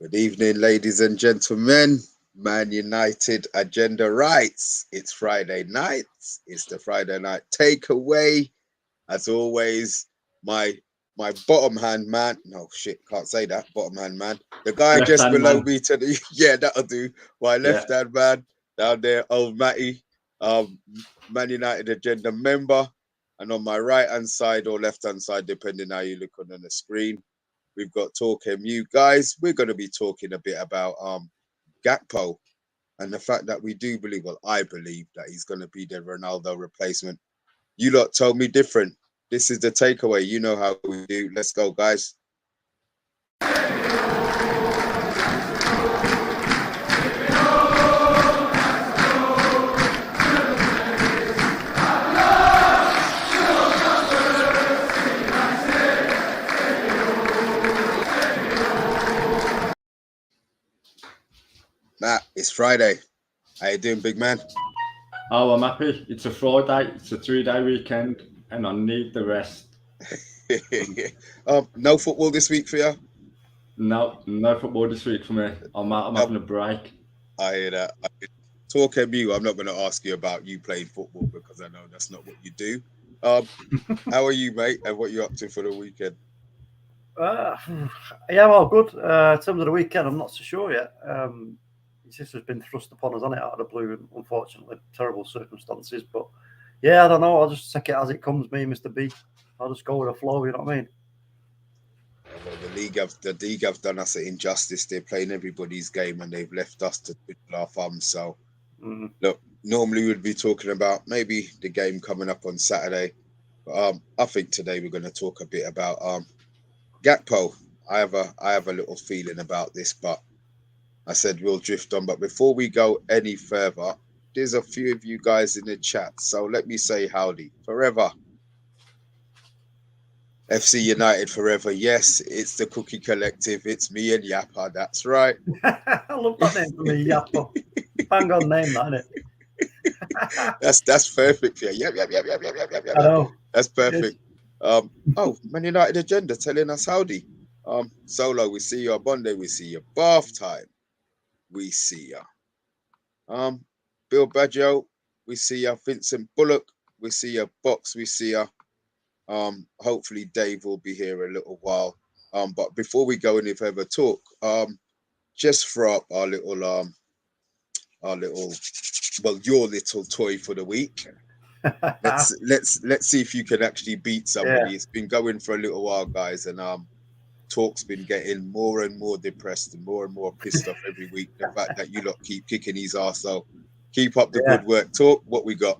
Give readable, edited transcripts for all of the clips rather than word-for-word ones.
Good evening, ladies and gentlemen. Man United agenda rights. It's Friday night. It's the Friday night takeaway. As always, my bottom hand man. No shit, can't say that. Bottom hand man. The guy Left just hand below man. me to the that'll do. My left hand man down there, old Matty, Man United agenda member, and on my right hand side or left hand side, depending how you look on the screen. We've got Talkmu. Guys, we're going to be talking a bit about Gakpo and the fact that we do believe, well, I believe that he's going to be the Ronaldo replacement. You lot told me different. This is the takeaway. You know how we do. Let's go, guys. Matt, it's Friday. How you doing, big man? Oh, I'm happy. It's a Friday. It's a 3-day weekend, and I need the rest. No football this week for you? No football this week for me. I'm having a break. I hear that. Talkmu, I'm not going to ask you about you playing football because I know that's not what you do. How are you, mate? And what are you up to for the weekend? Yeah, well, good. In terms of the weekend, I'm not so sure yet. This has been thrust upon us, hasn't it, out of the blue, unfortunately, terrible circumstances. But yeah, I don't know. I'll just take it as it comes, me, Mr B. I'll just go with the flow. You know what I mean? Well, the league have done us an injustice. They're playing everybody's game and they've left us to twiddle our thumbs. So, look, normally we'd be talking about maybe the game coming up on Saturday. But I think today we're going to talk a bit about Gakpo. I have a little feeling about this, but I said we'll drift on. But before we go any further, there's a few of you guys in the chat. So let me say howdy. Forever. FC United forever. Yes, it's the Cookie Collective. It's me and Yappa. That's right. I love that name for me, Yappa. Bang on name, that, isn't it? That's perfect for you. Yep. I know. That's perfect. Man United agenda telling us howdy. Solo, we see you on Monday. We see you bath time. We see you. Bill Baggio, we see you. Vincent Bullock, we see you. Box, we see you. Hopefully Dave will be here a little while. But before we go any further talk, just throw up our little your little toy for the week. let's see if you can actually beat somebody. Yeah. It's been going for a little while, guys, and Talk's been getting more and more depressed and more pissed off every week. The fact that you lot keep kicking his ass, so keep up the good work. Talk, what we got?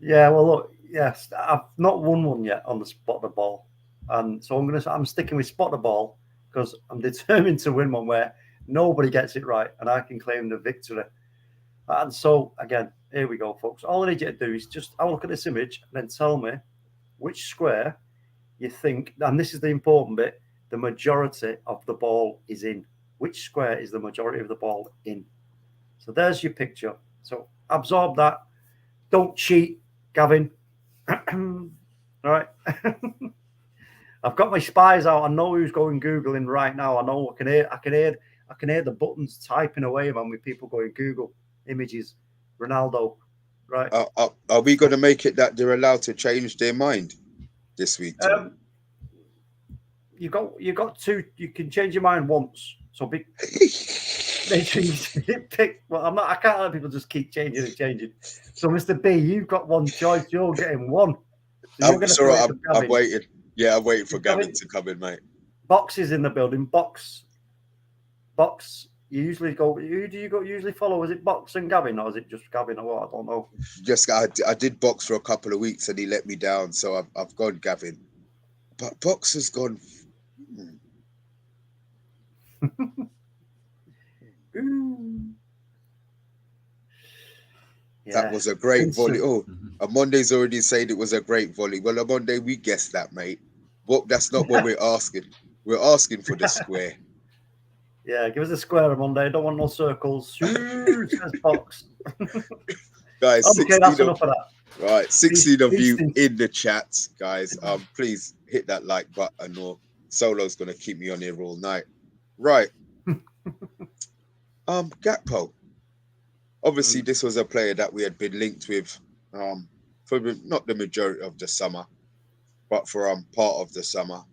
Yeah, well, look, yes, I've not won one yet on the spot the ball, and so I'm sticking with spot the ball because I'm determined to win one where nobody gets it right and I can claim the victory. And so again, here we go, folks. All I need you to do is just have a look at this image and then tell me which square you think, and this is the important bit, the majority of the ball is in. Which square is the majority of the ball in? So there's your picture. So absorb that. Don't cheat, Gavin. All right. I've got my spies out. I know who's going Googling right now. I know I can hear the buttons typing away, man, with people going Google images, Ronaldo. Right. Are we going to make it that they're allowed to change their mind this week? You got two. You can change your mind once. So make sure you pick. Well, I can't let people just keep changing and changing. So, Mr. B, you've got one choice. You're getting one. So I'm waiting. Yeah, I'm waiting for Gavin to come in, mate. Box is in the building. Box. You usually go. Who do you usually follow? Is it Box and Gavin, or is it just Gavin or what? I don't know. Just I did Box for a couple of weeks and he let me down, so I've gone Gavin. But Box has gone. That was a great volley. Oh, Amonde's already said it was a great volley. Well, Amonde, we guessed that, mate. Well, that's not what we're asking. We're asking for the square. Yeah, give us a square, Amonde. Don't want no circles. Shoot, says Box. Guys, okay, that's enough of that. Right, 16 of you in the chat, guys. Please hit that like button, or Solo's gonna keep me on here all night. Right. Gakpo. Obviously, this was a player that we had been linked with for not the majority of the summer, but for part of the summer.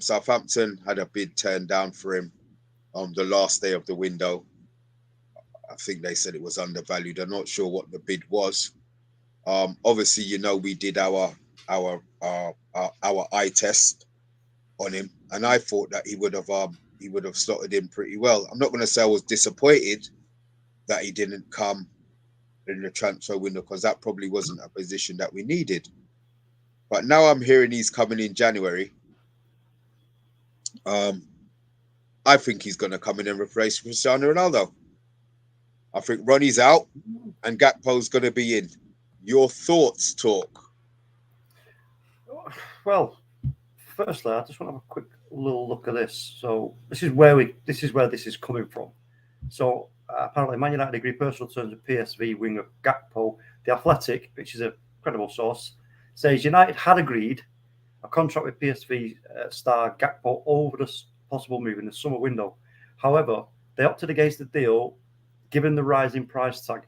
Southampton had a bid turned down for him the last day of the window. I think they said it was undervalued. I'm not sure what the bid was. Obviously, you know, we did our eye test on him, and I thought that he would have slotted in pretty well. I'm not going to say I was disappointed that he didn't come in the transfer window, because that probably wasn't a position that we needed. But now I'm hearing he's coming in January. I think he's going to come in and replace Cristiano Ronaldo. I think Ronnie's out and Gakpo's going to be in. Your thoughts, Talk? Well, firstly, I just want to have a quick little look at this. So this is where this is coming from. So apparently, Man United agree personal terms with PSV winger Gakpo. The Athletic, which is a credible source, says United had agreed a contract with PSV star Gakpo over the possible move in the summer window. However, they opted against the deal given the rising price tag.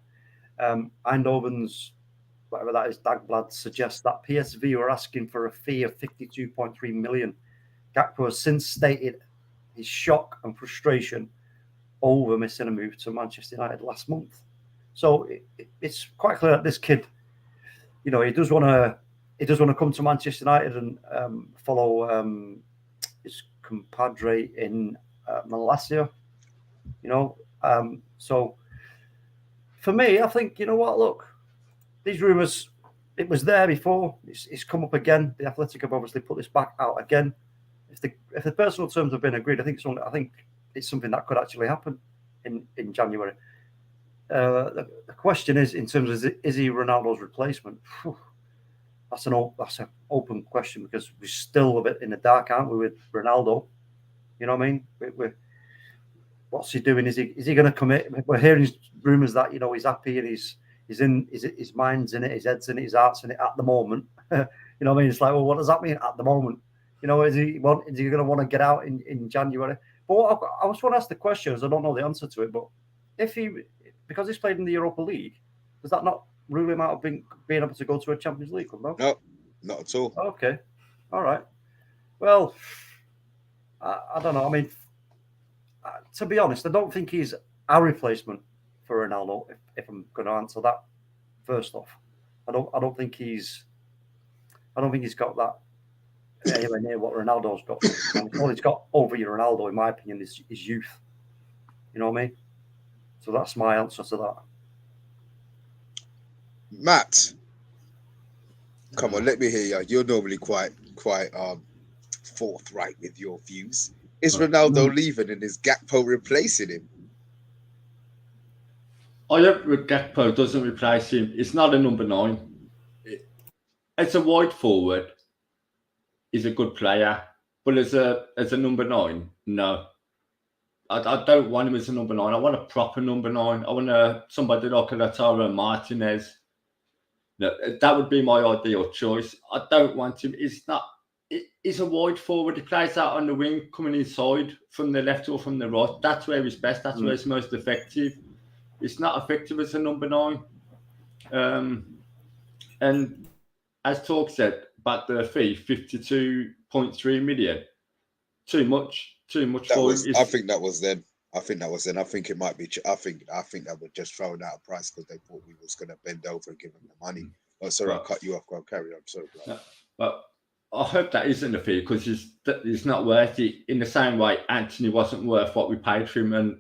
Eindhoven's, whatever that is, Dagblad suggests that PSV were asking for a fee of 52.3 million. Gakpo has since stated his shock and frustration over missing a move to Manchester United last month. So it's quite clear that this kid, you know, he does want to come to Manchester United and follow his compadre in Malaysia. You know, so for me, I think, you know what, look, these rumours, it was there before. It's come up again. The Athletic have obviously put this back out again. If the personal terms have been agreed, I think it's something that could actually happen in January. The question is, in terms of is he Ronaldo's replacement? That's an open question, because we're still a bit in the dark, aren't we, with Ronaldo? You know what I mean? What's he doing? Is he going to commit? We're hearing rumours that, you know, he's happy and his mind's in it, his head's in it, his heart's in it at the moment. You know what I mean? It's like, well, what does that mean at the moment? You know, is he going to want to get out in January? But I just want to ask the question, as I don't know the answer to it, but because he's played in the Europa League, does that not rule him out of being able to go to a Champions League club? No, not at all. Okay, all right. Well, I don't know. I mean, to be honest, I don't think he's a replacement for Ronaldo. If I'm going to answer that first off, I don't think he's got that anywhere near what Ronaldo's got. All he's got over Ronaldo, in my opinion, is youth. You know what I mean? So that's my answer to that. Matt, come on, let me hear you. You're normally quite forthright with your views. Is Ronaldo leaving and is Gakpo replacing him? I hope Gakpo doesn't replace him. It's not a number 9. As a wide forward, he's a good player, but as a number 9, no. I don't want him as a number 9. I want a proper number 9. I want somebody like a Lautaro Martinez. No, that would be my ideal choice. I don't want him. He's a wide forward. He plays out on the wing, coming inside from the left or from the right. That's where he's best. That's where he's most effective. It's not effective as a number 9. And as Talk said about the fee, 52.3 million. Too much for him. I think that was then. I think it might be. I think that was just throwing out a price because they thought we was going to bend over and give them the money. Oh, sorry, I cut you off. Go on, carry on. Sorry. But I hope that isn't a fee, because he's not worth it. In the same way, Anthony wasn't worth what we paid for him, and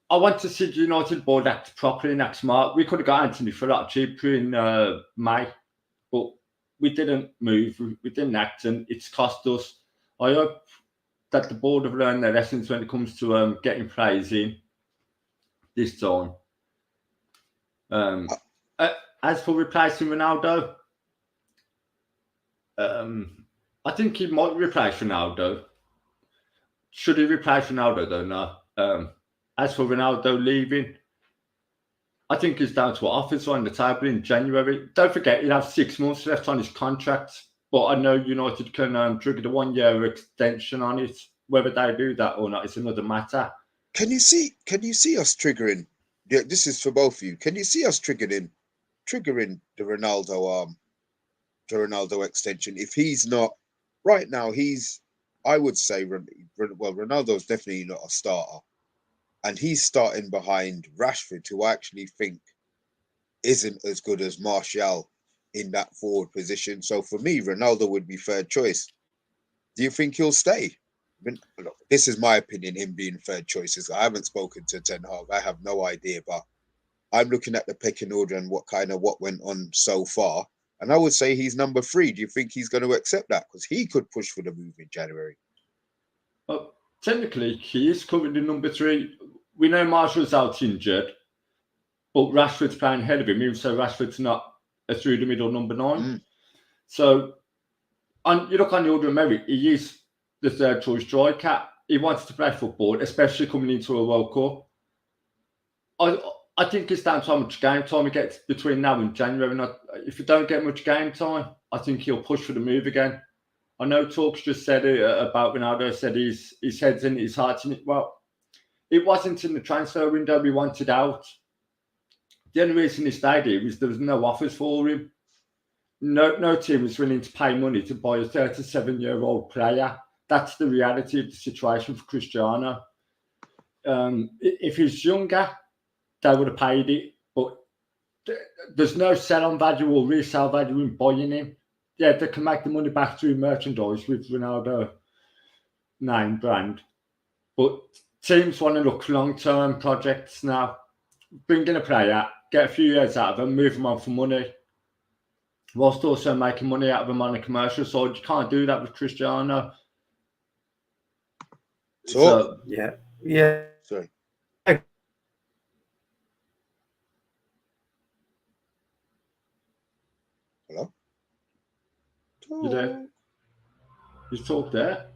I want to see the United board act properly and act smart. We could have got Anthony for a lot cheaper in May, but we didn't move. We didn't act, and it's cost us. I hope that the board have learned their lessons when it comes to getting players in this time. As for replacing Ronaldo, I think he might replace Ronaldo. Should he replace Ronaldo, though? No. As for Ronaldo leaving, I think it's down to what offers are on the table in January. Don't forget, he'll have 6 months left on his contract. But I know United can trigger the 1-year extension on it. Whether they do that or not is another matter. Can you see us triggering? Yeah, this is for both of you. Can you see us triggering the Ronaldo extension? If he's not right now, I would say, Ronaldo's definitely not a starter, and he's starting behind Rashford, who I actually think isn't as good as Martial in that forward position. So for me, Ronaldo would be third choice. Do you think he'll stay? Look, this is my opinion, him being third choices. I haven't spoken to Ten Hag. I have no idea, but I'm looking at the pecking order and what went on so far. And I would say he's number 3. Do you think he's going to accept that? Because he could push for the move in January. Technically, he is currently number 3. We know Martial's out injured, but Rashford's playing ahead of him, even so Rashford's not a through the middle number 9. So, you look on the order of merit, he is the third choice striker. He wants to play football, especially coming into a World Cup. I think it's down to how much game time he gets between now and January. If you don't get much game time, I think he'll push for the move again. I know Talks just said it about Ronaldo, said his head's in it, his heart's in it. Well, it wasn't in the transfer window we wanted out. The only reason he stayed here was there was no offers for him. No team was willing to pay money to buy a 37-year-old player. That's the reality of the situation for Cristiano. If he's younger, they would have paid it, but there's no sell-on value or resale value in buying him. Yeah, they can make the money back through merchandise with Ronaldo name brand, but teams want to look for long-term projects now. Bring in a player, get a few years out of them, move them on for money, whilst also making money out of them on the commercial side. You can't do that with Cristiano. So yeah. Sorry. Hello? You there? You talk there?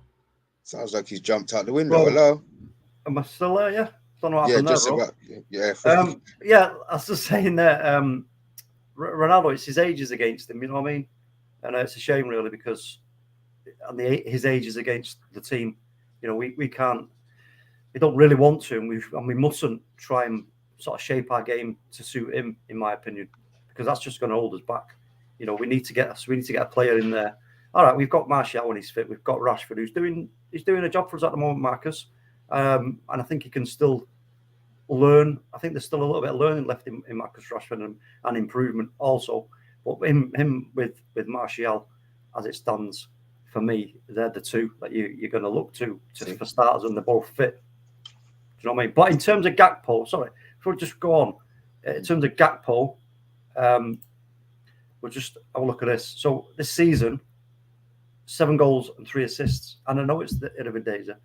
Sounds like he's jumped out the window. Well, hello? Am I still there? Yeah. Don't know what happened just there, bro. about. Yeah. Yeah, I was just saying that Ronaldo, it's his age is against him. You know what I mean? And it's a shame, really, because his age is against the team. You know, we can't. We don't really want to, and we mustn't try and sort of shape our game to suit him, in my opinion, because that's just going to hold us back. You know, we need to get a player in there. All right, we've got Martial when he's fit. We've got Rashford, who's doing a job for us at the moment, Marcus, and I think he can still learn. I think there's still a little bit of learning left in Marcus Rashford and improvement also. But him with Martial, as it stands, for me, they're the two that you're going to look to for starters, and they're both fit. Do you know what I mean? But in terms of Gakpo, sorry, before we just go on, in terms of Gakpo, we'll just have a look at this. So this season, 7 goals and 3 assists. And I know it's the Eredivisie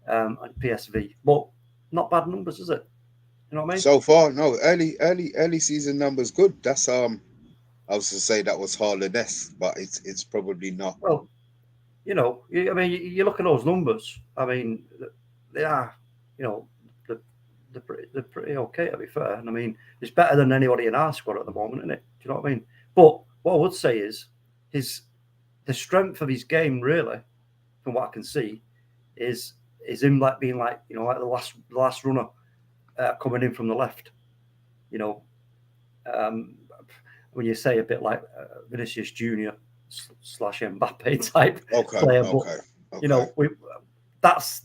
and PSV, but not bad numbers, is it? You know what I mean? So far, no. Early season numbers good. That's I was to say that was Haaland-esque, but it's probably not. Well, you know, I mean, you look at those numbers. I mean, they are, you know, they're pretty okay, to be fair. And I mean, it's better than anybody in our squad at the moment, isn't it? Do you know what I mean? But what I would say is the strength of his game, really, from what I can see, is him being like the last runner coming in from the left. You know, when you say a bit like Vinicius Junior / Mbappe type player, but you know, that's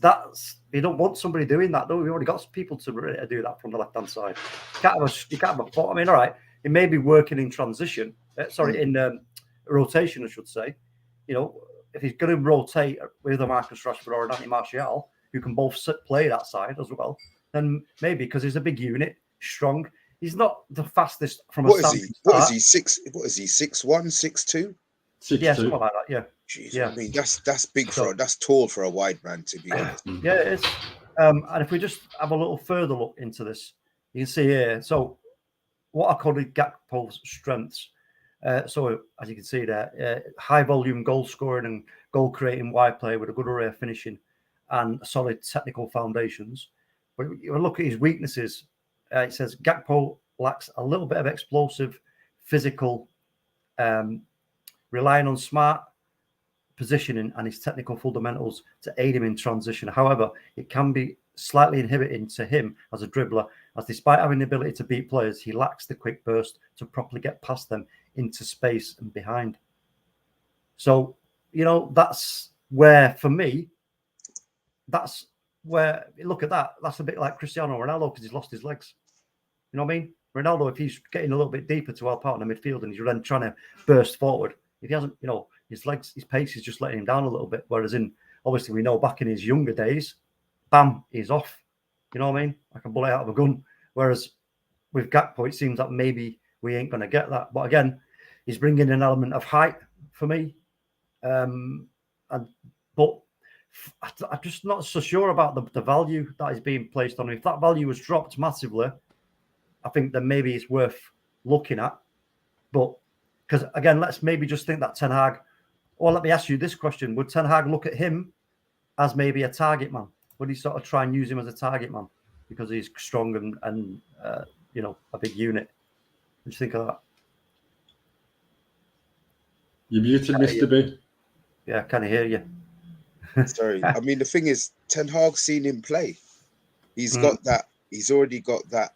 you don't want somebody doing that though. We've already got people to really do that from the left hand side. You can't have a fault. I mean, all right, it may be working in transition. In rotation, I should say. You know, if he's going to rotate with a Marcus Rashford or an Anthony Martial, who can both play that side as well, then maybe because he's a big unit, strong. He's not the fastest from What is he? What is he? 6'1", 6'2"? Yeah, something like that. Yeah. Jeez, yeah. I mean that's big that's tall for a wide man, to be honest. Yeah, it is. And if we just have a little further look into this, you can see here. So, what are Cody Gakpo's strengths? So, as you can see there, high volume goal scoring and goal creating wide play with a good array of finishing and solid technical foundations. But you look at his weaknesses. It says Gakpo lacks a little bit of explosive, physical, relying on smart positioning and his technical fundamentals to aid him in transition. However, it can be slightly inhibiting to him as a dribbler, as despite having the ability to beat players, he lacks the quick burst to properly get past them into space and behind. So, that's where, for me, that's where, look at that. That's a bit like Cristiano Ronaldo because he's lost his legs. You know what I mean? Ronaldo, if he's getting a little bit deeper to help out in the midfield and he's then trying to burst forward, if he hasn't, his legs, his pace is just letting him down a little bit. Whereas obviously we know back in his younger days, bam, he's off. You know what I mean? Like a bullet out of a gun. Whereas with Gakpo, it seems that maybe we ain't going to get that. But again, he's bringing an element of height for me. But I'm just not so sure about the value that is being placed on him. If that value was dropped massively, I think that maybe it's worth looking at. But because again, let's maybe just think that Ten Hag, or let me ask you this question: would Ten Hag look at him as maybe a target man? Would he sort of try and use him as a target man because he's strong and a big unit? What do you think of that? You're muted, Mr. B. Yeah, can I hear you? Sorry. I mean, the thing is, Ten Hag's seen him play. He's got that. He's already got that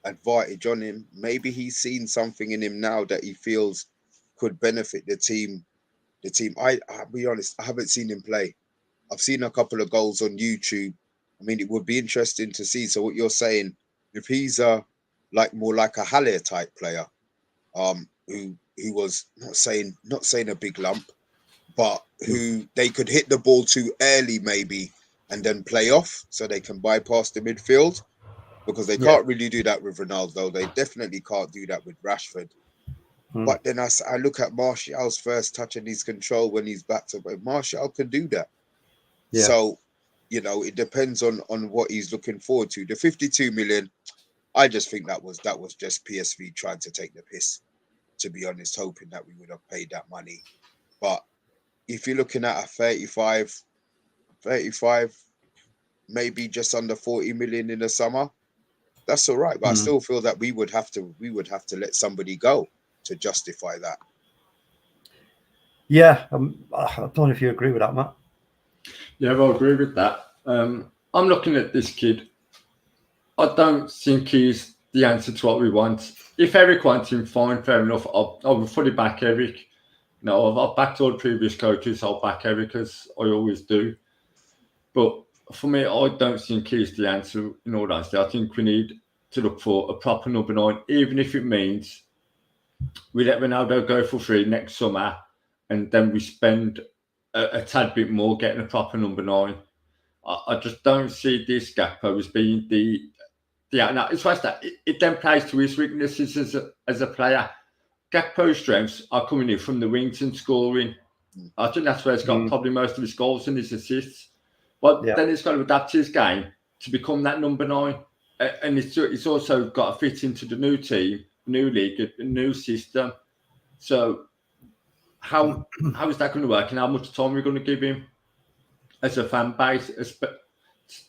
advantage on him. Maybe he's seen something in him now that he feels could benefit the team. I'll be honest, I haven't seen him play. I've seen a couple of goals on YouTube. I mean, it would be interesting to see. So what you're saying, if he's more like a Haller type player, who was not saying a big lump, but who they could hit the ball too early maybe and then play off so they can bypass the midfield, because they can't really do that with Ronaldo. They definitely can't do that with Rashford. But then I look at Martial's first touch and his control when he's back to Martial can do that. Yeah. So, it depends on what he's looking forward to. The 52 million, I just think that was just PSV trying to take the piss, to be honest, hoping that we would have paid that money. But if you're looking at a 35, maybe just under 40 million in the summer, that's all right. But I still feel that we would have to let somebody go to justify that. Yeah, I don't know if you agree with that, Matt. Yeah, I agree with that. I'm looking at this kid. I don't think he's the answer to what we want. If Eric wants him, fine, fair enough. I'll fully back Eric. I've backed all the previous coaches. I'll back Eric, as I always do. But for me, I don't think he's the answer, in all honesty. I think we need to look for a proper number 9, even if it means we let Ronaldo go for free next summer and then we spend a tad bit more getting a proper number 9. I just don't see this Gakpo as being the it's just that it then plays to his weaknesses as a player. Gakpo's strengths are coming in from the wings and scoring. I think that's where he's got probably most of his goals and his assists. But then he's got to adapt his game to become that number 9. And it's also got to fit into the new team, new league, a new system. So how is that going to work, and how much time are we going to give him as a fan base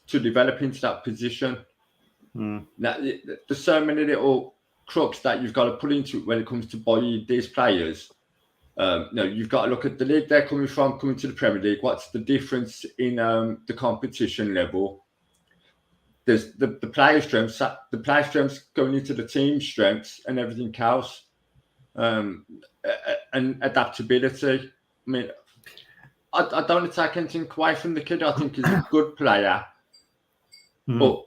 to develop into that position? Now, there's so many little crooks that you've got to put into it when it comes to buying these players. You've got to look at the league they're coming to the Premier League. What's the difference in the competition level? There's the player strengths going into the team strengths and everything else, and adaptability. I mean, I don't attack anything away from the kid. I think he's a good player, but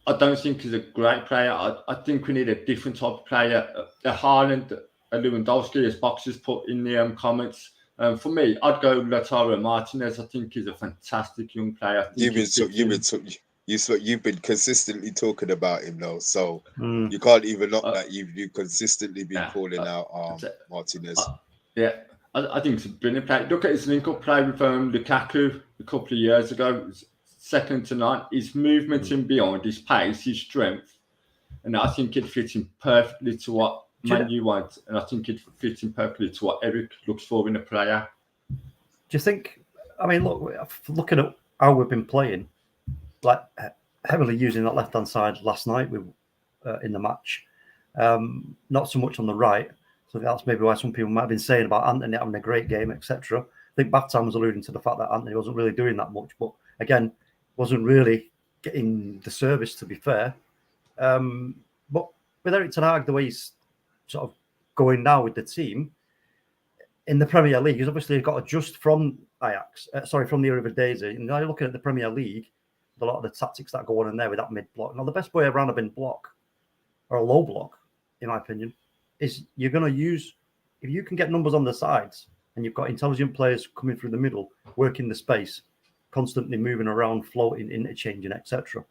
I don't think he's a great player. I think we need a different type of player. A Haaland, a Lewandowski, as Boxers put in the comments. For me, I'd go Lautaro Martinez. I think he's a fantastic young player. You've been consistently talking about him though, so you can't even knock that. You've consistently been calling out Martinez. I think it's a brilliant play. Look at his link-up play with Lukaku a couple of years ago. Second to none. His movement in behind, his pace, his strength, and I think it fits in perfectly to what Man U want, and I think it fits in perfectly to what Eric looks for in a player. Do you think? I mean, looking at how we've been playing, like heavily using that left-hand side last night in the match, not so much on the right. So that's maybe why some people might have been saying about Anthony having a great game, etc. I think Baptam was alluding to the fact that Anthony wasn't really doing that much, but again, wasn't really getting the service, to be fair. But with Erik ten Hag, the way he's sort of going now with the team in the Premier League, he's obviously got to adjust from from the Eredivisie. And now you're looking at the Premier League, a lot of the tactics that go on in there with that mid block. Now, the best way around a mid block or a low block, in my opinion, is you're going to use, if you can get numbers on the sides and you've got intelligent players coming through the middle, working the space, constantly moving around, floating, interchanging, etc.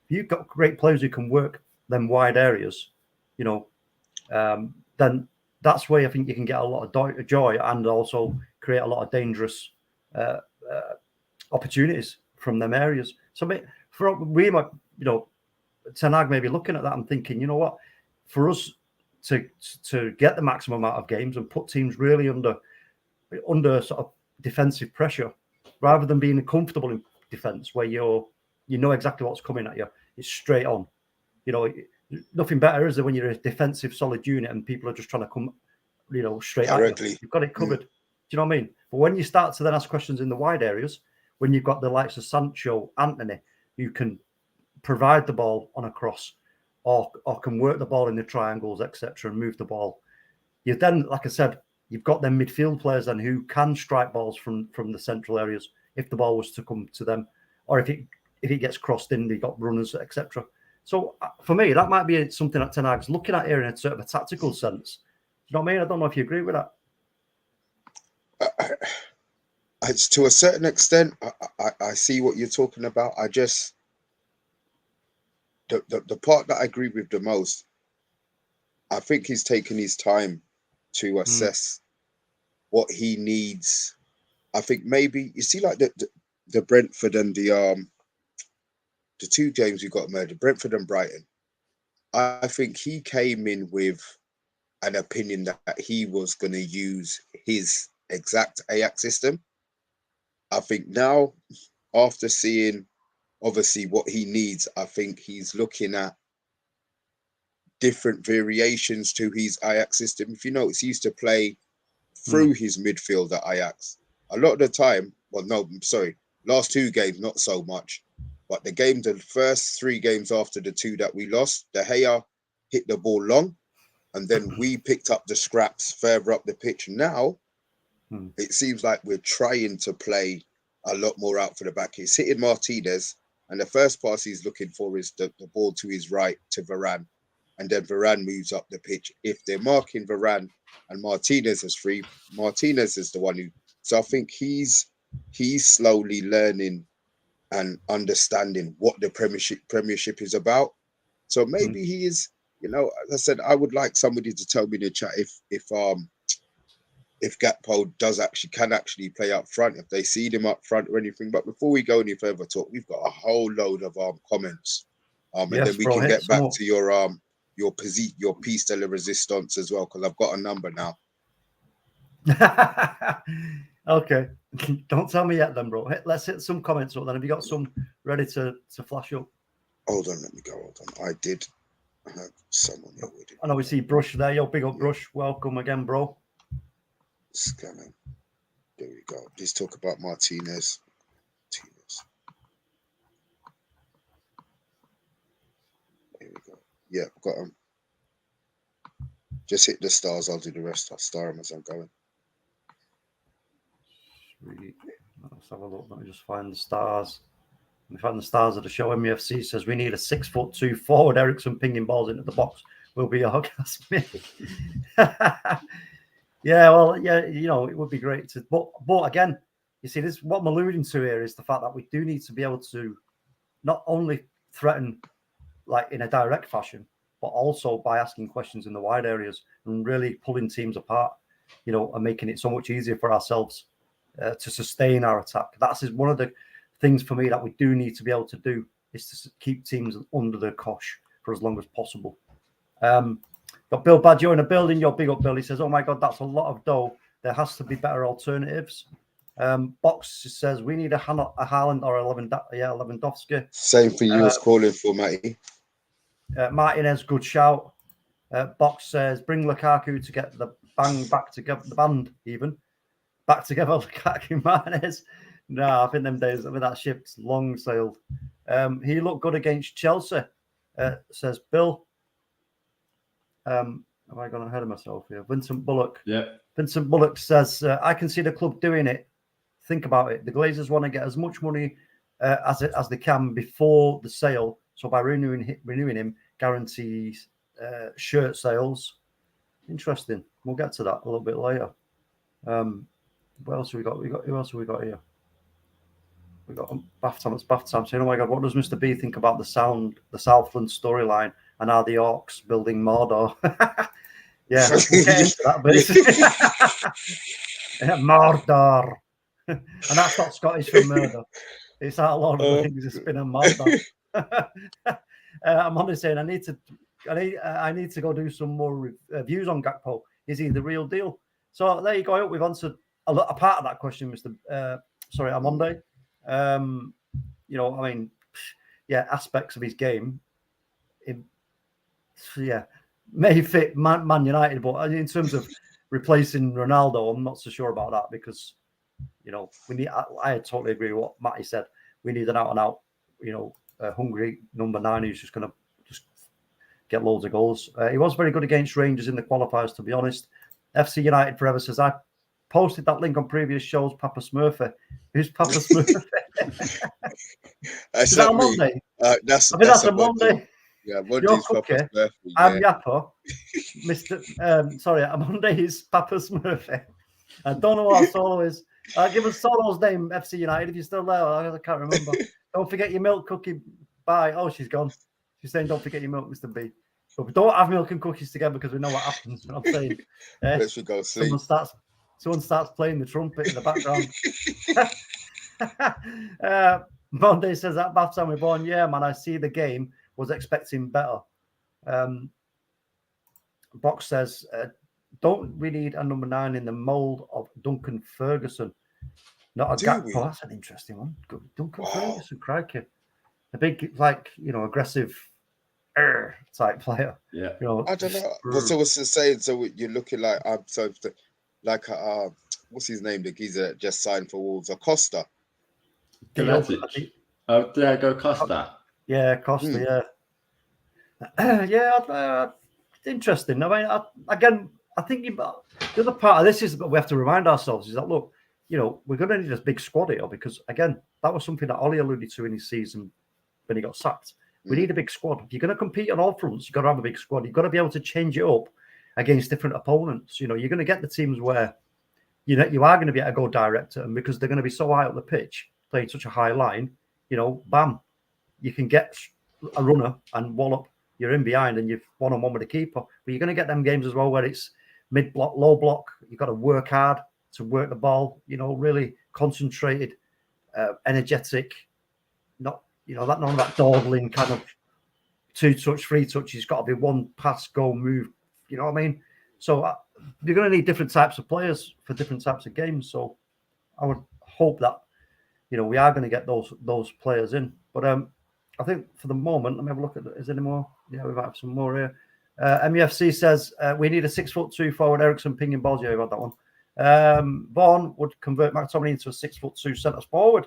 If you've got great players who can work them wide areas, then that's where I think you can get a lot of joy and also create a lot of dangerous opportunities from them areas. So we might, Ten Hag may be looking at that and thinking, you know what, for us to get the maximum amount of games and put teams really under sort of defensive pressure, rather than being comfortable in defense where you know exactly what's coming at you, it's straight on. Nothing better is there when you're a defensive solid unit and people are just trying to come, straight directly at you. You've got it covered. Do you know what I mean? But when you start to then ask questions in the wide areas, when you've got the likes of Sancho, Antony, who can provide the ball on a cross or can work the ball in the triangles, etc., and move the ball, you then, like I said, you've got them midfield players then who can strike balls from the central areas if the ball was to come to them, or if it gets crossed in, they've got runners, etc. So for me, that might be something that Ten Hag's looking at here in a sort of a tactical sense. Do you know what I mean? I don't know if you agree with that. It's to a certain extent, I see what you're talking about. I just the part that I agree with the most, I think he's taken his time to assess what he needs. I think maybe you see like the Brentford and the two games we got murdered, Brentford and Brighton. I think he came in with an opinion that he was going to use his exact Ajax system. I think now, after seeing obviously what he needs, I think he's looking at different variations to his Ajax system. If you notice, he used to play through his midfield at Ajax. A lot of the time, last two games, not so much. But the first three games after the two that we lost, De Gea hit the ball long, and then we picked up the scraps further up the pitch. Now, it seems like we're trying to play a lot more out for the back. He's hitting Martinez, and the first pass he's looking for is the ball to his right to Varane, and then Varane moves up the pitch. If they're marking Varane and Martinez is free, Martinez is the one who... So I think he's slowly learning and understanding what the Premiership is about. So maybe he is, as I said, I would like somebody to tell me in the chat if Gakpo can actually play up front, if they see him up front or anything. But before we go any further talk, we've got a whole load of comments, and then we can get back to your piece de la resistance as well, because I've got a number now. Okay, don't tell me yet then, bro. Let's hit some comments up then. Have you got some ready to flash up? Hold on, let me go. Hold on. I did have someone here with it. And obviously Brush there. Yo, big up Brush. Welcome again, bro. Scanning. There we go. Let's talk about Martinez. There we go. Yeah, got him. Just hit the stars. I'll do the rest. I'll star them as I'm going. Let's have a look. Let me just find the stars. We found the stars of the show. MEFC says we need a 6'2" forward. Ericsson pinging balls into the box will be orgasmic. Yeah, well, yeah, it would be great to. But again, you see, this what I'm alluding to here is the fact that we do need to be able to not only threaten like in a direct fashion, but also by asking questions in the wide areas and really pulling teams apart, and making it so much easier for ourselves to sustain our attack. That's one of the things for me that we do need to be able to do, is to keep teams under the cosh for as long as possible. Got Bill Badger in the building. Your big up, Bill. He says, "Oh my God, that's a lot of dough. There has to be better alternatives." Box says we need a Haaland or a Lewandowski. Same for you as calling for, Matty. Martinez, good shout. Box says bring Lukaku to get the band back together. Lukaku, Martinez. No, I think them days with that ship's long sailed. He looked good against Chelsea, says Bill. Have I gone ahead of myself here? Vincent Bullock. Yeah. Vincent Bullock says, I can see the club doing it. Think about it. The Glazers want to get as much money as they can before the sale. So by renewing him, guarantees shirt sales. Interesting. We'll get to that a little bit later. What else have we got? Who else have we got here? We got bath time. It's bath time. So, oh my God, what does Mr B think about the Southland storyline, and are the orcs building Mordor? Yeah, we'll get into that bit. Mordor, and that's not Scottish for murder. It's that Lord of the Rings. It's been a Mordor. I'm only saying I need to go do some more reviews on Gakpo. Is he the real deal? So there you go. I hope we've answered a part of that question, Mr. Amonde. Aspects of his game, may fit Man United, but in terms of replacing Ronaldo, I'm not so sure about that because, we need. I totally agree with what Matty said. We need an out-and-out, hungry number 9 who's just going to get loads of goals. He was very good against Rangers in the qualifiers, to be honest. FC United Forever says, I posted that link on previous shows, Papa Smurfy. Who's Papa Smurfy? Is that a Monday? That's a Monday. Yeah, Monday's Papa Smurfy. I'm Yappo. Monday is Papa Smurfy. I don't know what Solo is. Give us Solo's name, FC United, if you're still there. I can't remember. Don't forget your milk cookie. Bye. Oh, she's gone. She's saying, don't forget your milk, Mr. B. But we don't have milk and cookies together because we know what happens. You know what I'm saying? Let's go sleep. Someone starts playing the trumpet in the background. Monday says that bath time we're born. Yeah, man, I see the game. Was expecting better. Box says, don't we need a number 9 in the mould of Duncan Ferguson? Not a Gakpo. That's an interesting one. Duncan Ferguson, crikey. A big, aggressive type player. Yeah. I don't know. So what's it saying? So you're looking like what's his name? The geezer that just signed for Wolves, Acosta. Diego Costa. Yeah, Costa. Yeah. Interesting. I mean, I think the other part of this is that we have to remind ourselves is that, look, we're going to need a big squad here because, again, that was something that Ollie alluded to in his season when he got sacked. We need a big squad. If you're going to compete on all fronts, you've got to have a big squad. You've got to be able to change it up against different opponents. You're going to get the teams where you are going to be able to go direct, and because they're going to be so high up the pitch, playing such a high line, bam, you can get a runner and wallop. You're in behind and you've one-on-one with the keeper. But you're going to get them games as well where it's mid-block, low block. You've got to work hard to work the ball, really concentrated, energetic, not none of that dawdling kind of 2-touch, 3-touch. It's got to be one pass, go, move. You know what I mean? So you're going to need different types of players for different types of games. So I would hope that, we are going to get those players in. But I think for the moment, let me have a look at is there any more? Yeah, we might have some more here. MUFC says we need a 6'2" forward. Ericsson pinging balls. Yeah, we've had that one. Vaughan would convert McTominay into a 6'2" centre forward.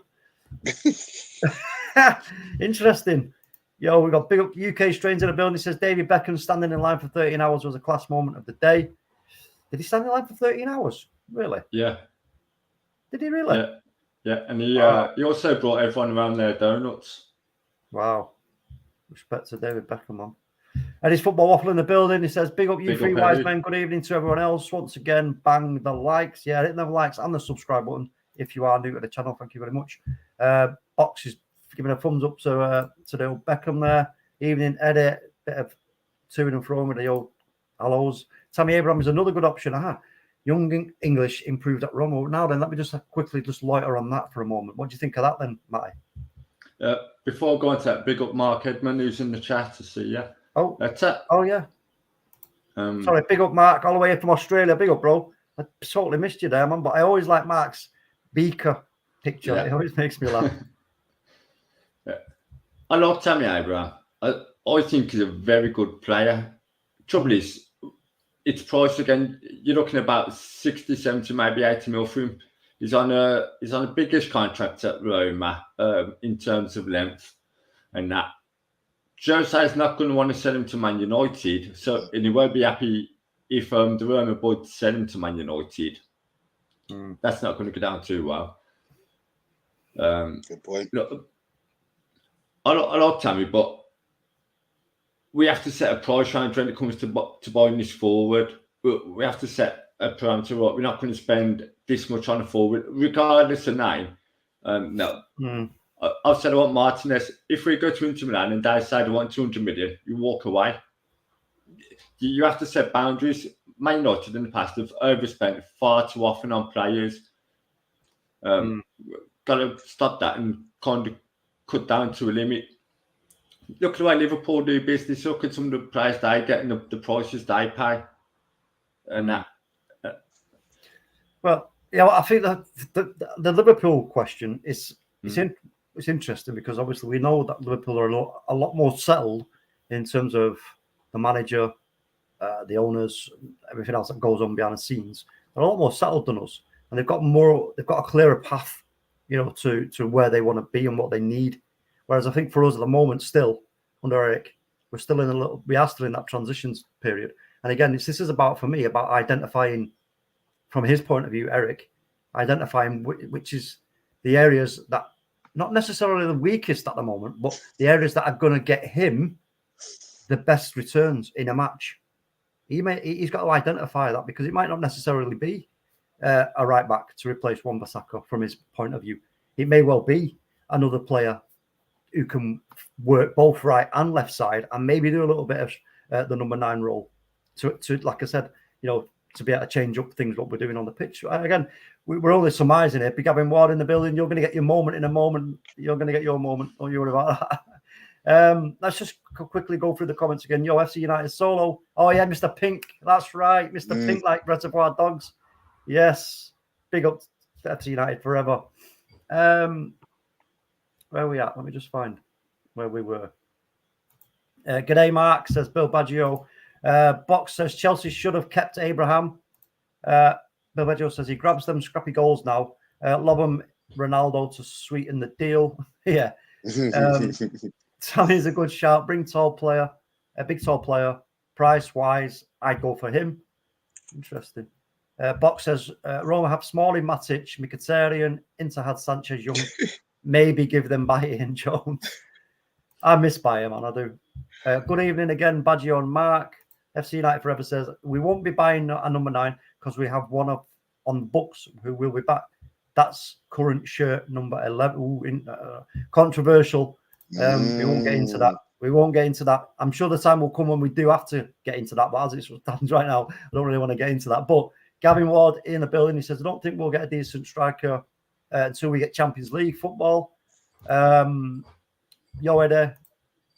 Interesting. We got big up UK strains in the building. He says David Beckham standing in line for 13 hours was a class moment of the day. Did he stand in line for 13 hours? Really? Yeah. Did he really? Yeah. And he also brought everyone around their donuts. Wow. Respect to David Beckham, man. And his football waffle in the building. He says, big up you three wise men. Good evening to everyone else. Once again, bang the likes. Yeah, hit the likes and the subscribe button if you are new to the channel. Thank you very much. Box is giving a thumbs up to the old Beckham there. Evening, Eddie. Bit of to and fro with the old hellos. Tammy Abraham is another good option. Young English improved at Roma. Now then, let me just quickly loiter on that for a moment. What do you think of that then, Matty? Before going to that, big up Mark Edmund, who's in the chat to see you. Oh, yeah. Sorry, big up Mark, all the way from Australia. Big up, bro. I totally missed you there, man. But I always like Mark's beaker picture. Yeah. It always makes me laugh. I love Tammy Abraham. I think he's a very good player. Trouble is, it's priced again. You're looking about 60, 70, maybe 80 mil for him. He's on a biggest contract at Roma in terms of length and that. Jose is not going to want to sell him to Man United, and he won't be happy if the Roma boys sell him to Man United. That's not going to go down too well. Good point. Look, I like Tammy, but we have to set a price range when it comes to buying this forward. We have to set a parameter. Right? We're not going to spend this much on a forward, regardless of name. No. I've said I want Martinez. If we go to Inter Milan and they say they want 200 million, you walk away. You have to set boundaries. Man United in the past have overspent far too often on players. Got to stop that and kind of cut down to a limit. Look at the way Liverpool do business. Look at some of the players they get and the prices they pay. And that. Well, yeah, I think that the Liverpool question is it's interesting because obviously we know that Liverpool are a lot more settled in terms of the manager, the owners, everything else that goes on behind the scenes. They're a lot more settled than us, and they've got a clearer path, to where they want to be and what they need. Whereas I think for us at the moment, still under Eric, we are still in that transitions period. And again, this is about identifying from his point of view, Eric, identifying which is the areas that not necessarily the weakest at the moment, but the areas that are going to get him the best returns in a match. He's got to identify that because it might not necessarily be a right back to replace Wan-Bissaka from his point of view. It may well be another player who can work both right and left side and maybe do a little bit of the number 9 role to like I said, to be able to change up things what we're doing on the pitch. Again, we're only surmising it. Be Gavin Ward in the building. You're going to get your moment in a moment. You're going to get your moment. Don't you worry about that. Let's just quickly go through the comments again. Yo, FC United solo. Oh yeah, Mr. Pink. That's right, Mr. Pink, like Reservoir Dogs. Yes, big up to FC United forever. Where are we at? Let me just find where we were. G'day, Mark, says Bill Baggio. Box says Chelsea should have kept Abraham. Bill Baggio says he grabs them scrappy goals now. Lob him Ronaldo to sweeten the deal. Yeah. Sammy's a good shout. Bring tall player, a big tall player. Price wise, I'd go for him. Interesting. Box says Roma have Smalling, Matic, Mkhitaryan, Inter had Sanchez, Young. Maybe give them Bayer Jones. I miss Bayer, man. I do. Good evening again, Baggio and Mark. FC United Forever says we won't be buying a number 9 because we have one up on books who will be back. That's current shirt number 11. Ooh, controversial. We won't get into that. We won't get into that. I'm sure the time will come when we do have to get into that. But as it stands right now, I don't really want to get into that. But Gavin Ward in the building, he says, I don't think we'll get a decent striker until we get Champions League football. Yo, Eddie,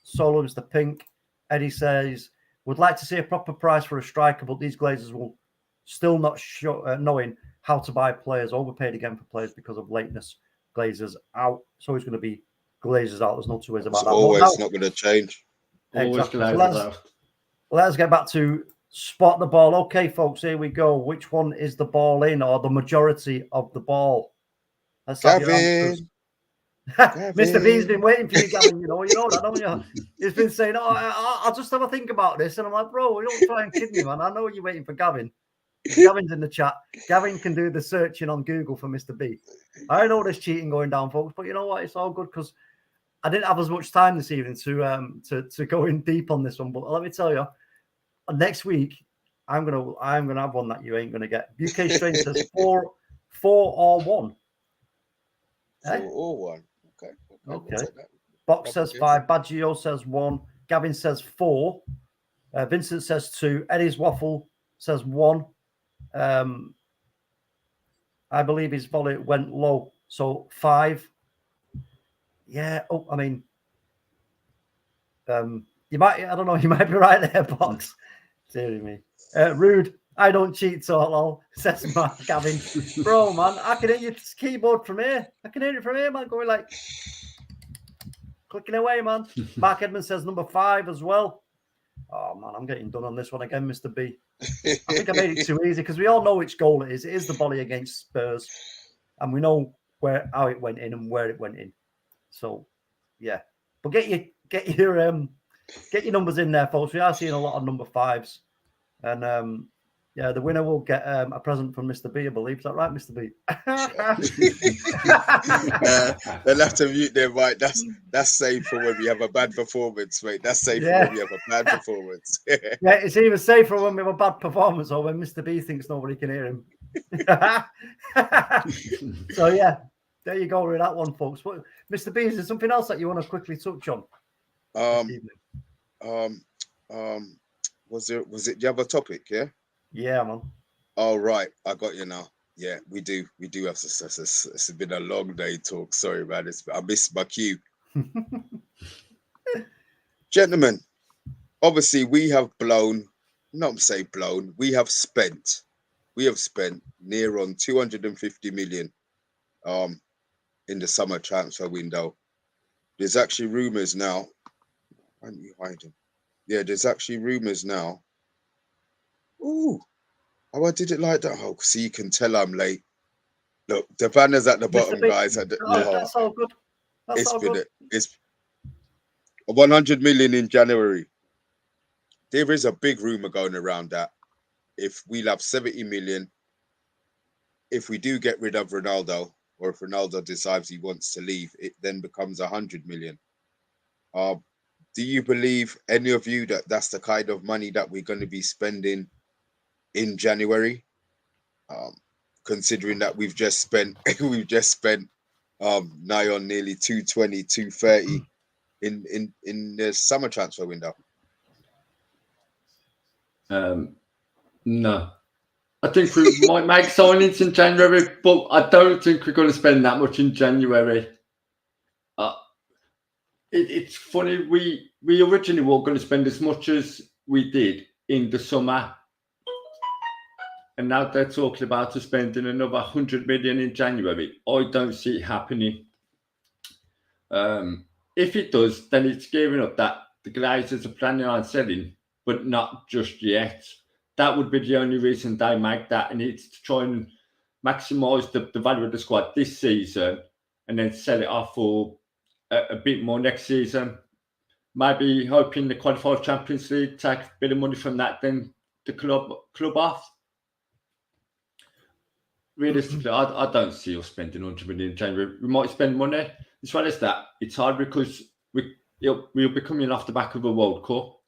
Solo Mr. Pink. Eddie says, would like to see a proper price for a striker, but these Glazers will still not knowing how to buy players. Overpaid again for players because of lateness. Glazers out. So it's going to be Glazers out. There's no two ways about that. Always not going to change. Exactly. So let's get back to spot the ball. Okay, folks, here we go. Which one is the ball in or the majority of the ball? Let's have your answers. Mr. V's been waiting for you, Gavin. You know that, don't you? He's been saying, I'll just have a think about this. And I'm like, bro, you don't try and kid me, man. I know you're waiting for Gavin. Gavin's in the chat. Gavin can do the searching on Google for Mr. B. I know there's cheating going down, folks, but you know what? It's all good because I didn't have as much time this evening to go in deep on this one. But let me tell you, next week I'm gonna have one that you ain't gonna get. UK Strange says 4 or 1. 4 or 1. Okay. Box says 5. Baggio says 1. Gavin says 4. Vincent says 2. Eddie's Waffle says 1. I believe his volley went low, so 5. Yeah. Oh, I mean, you might be right there, Box. Dear me. Rude. I don't cheat, so lol, says Mark Gavin. Bro, man, I can hear your keyboard from here. I can hear it from here, man, going like clicking away, man. Mark Edmund says number 5 as well. Oh, man, I'm getting done on this one again, Mr. B. I think I made it too easy because we all know which goal it is. It is the volley against Spurs. and we know how it went in and where it went in. So, yeah. But get your numbers in there, folks. We are seeing a lot of number 5s, and yeah, the winner will get a present from Mr B, I believe. Is that right, Mr B? They'll have to mute their mic. That's safe for when we have a bad performance, mate. That's safe for when we have a bad performance. Yeah, it's even safer when we have a bad performance or when Mr B thinks nobody can hear him. So yeah, there you go with that one, folks. But Mr B, is there something else that you want to quickly touch on? Was it the other topic? Yeah, man. Oh, right, I got you now. Yeah, we do have success. It's been a long day talk. Sorry, man. I missed my cue. Gentlemen, obviously we have we have spent near on 250 million in the summer transfer window. There's actually rumors now. Why aren't you hiding? Yeah, there's actually rumors now. Ooh, how I did it like that. Oh, so you can tell I'm late. Look, the banner's at the bottom, guys. That's all good. It's 100 million in January. There is a big rumor going around that if we'll have 70 million, if we do get rid of Ronaldo, or if Ronaldo decides he wants to leave, it then becomes 100 million. Do you believe, any of you, that that's the kind of money that we're going to be spending in January? Considering that we've just spent nigh on nearly 220, 230 in the summer transfer window. No. I think we might make signings in January, but I don't think we're going to spend that much in January. It's funny, we originally were going to spend as much as we did in the summer, and now they're talking about spending another 100 million in January. I don't see it happening. If it does, then it's giving up that the Glazers are planning on selling, but not just yet. That would be the only reason they make that, and it's to try and maximise the value of the squad this season and then sell it off for a bit more next season. Maybe hoping the qualified Champions League, take a bit of money from that, then the club off. Realistically, I don't see us spending 100 million in January. We might spend money. As well as that, it's hard because we'll be coming off the back of a World Cup.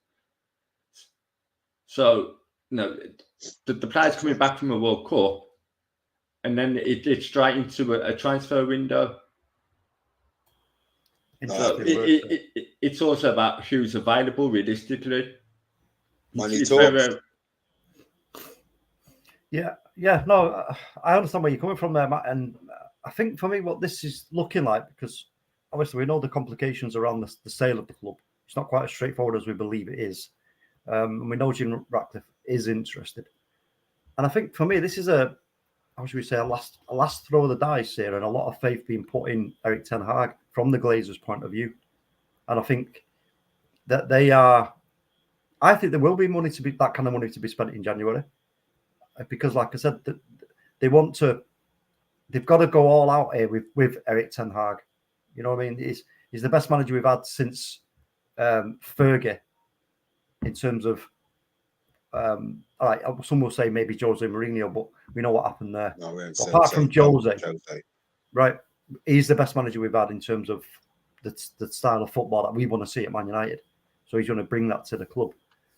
So, the players coming back from a World Cup, and then it's straight into a transfer window. It's also about who's available realistically. Money talks. Yeah, no, I understand where you're coming from there, Matt. And I think for me, what this is looking like, because obviously we know the complications around the sale of the club. It's not quite as straightforward as we believe it is. And we know Jim Ratcliffe is interested. And I think for me, this is a last throw of the dice here, and a lot of faith being put in Erik ten Hag from the Glazers' point of view. And I think that I think there will be that kind of money to be spent in January, because, like I said, they've got to go all out here with Erik ten Hag. You know what I mean? He's the best manager we've had since Fergie, in terms of. All right, some will say maybe Jose Mourinho, but we know what happened there. No, apart from Jose, right? He's the best manager we've had in terms of the style of football that we want to see at Man United. So he's going to bring that to the club.